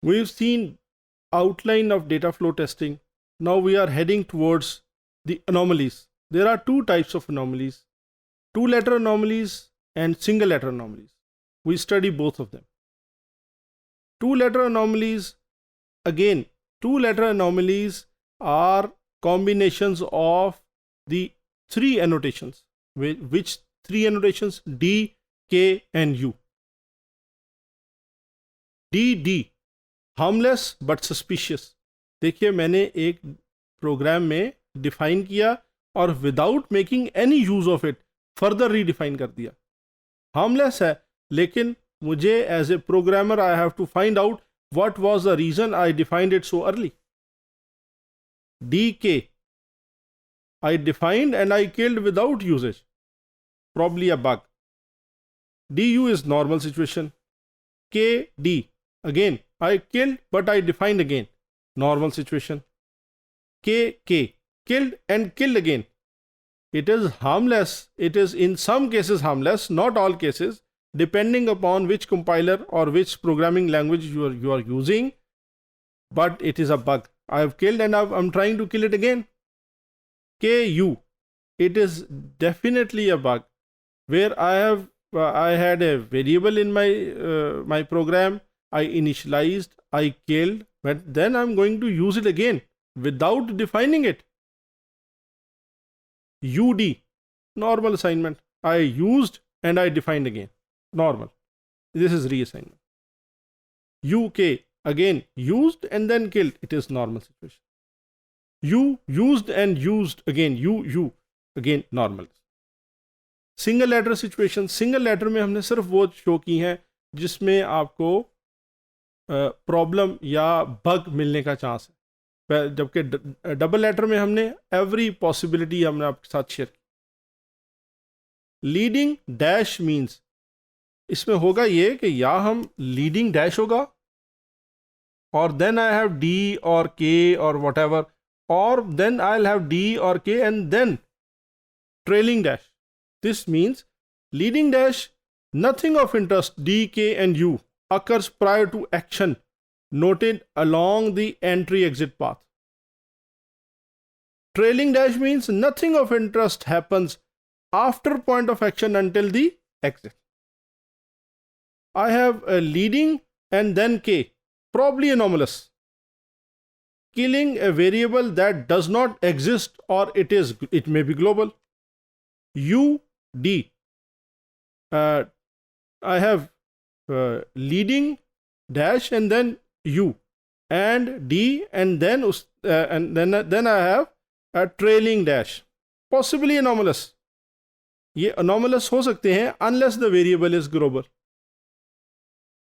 We've seen outline of data flow testing. Now we are heading towards the anomalies. There are two types of anomalies, two-letter anomalies and single-letter anomalies. We study both of them. Two-letter anomalies, again, two-letter anomalies are combinations of the three annotations. Which three annotations? D, K and U. D, harmless but suspicious. देखिए मैंने एक programme में define किया और without making any use of it further redefine कर दिया. Harmless है, लेकिन मुझे as a programmer I have to find out what was the reason I defined it so early. D K I defined and I killed without usage. Probably a bug. DU is normal situation. KD, again, I killed but I defined again. Normal situation. KK, killed and killed again. It is harmless. It is in some cases harmless, not all cases, depending upon which compiler or which programming language you are using. But it is a bug. I have killed and I'm trying to kill it again. KU, it is definitely a bug where I had a variable in my program. I initialized, I killed, but then I'm going to use it again without defining it. UD, normal assignment. I used and I defined again. Normal. This is reassignment. UK, again used and then killed. It is normal situation. You used and used again. You again normal. Single letter situation, single letter में हमने सिर्फ वो show की हैं जिसमें आपको problem या bug मिलने का चांस है, जबकि डबल लेटर में हमने एवरी पॉसिबिलिटी हमने आपके साथ शेयर की. लीडिंग डैश मीन्स, इसमें होगा ये कि या हम लीडिंग डैश होगा और देन आई हैव डी और के और what ever, or then I'll have D or K and then trailing dash. This means leading dash, nothing of interest, D, K and U occurs prior to action noted along the entry exit path. Trailing dash means nothing of interest happens after point of action until the exit. I have a leading and then K, probably anomalous. Killing a variable that does not exist or it may be global. UD, I have leading dash and then U and D and then I have a trailing dash, possibly anomalous. ये anomalous हो सकते हैं unless the variable is global.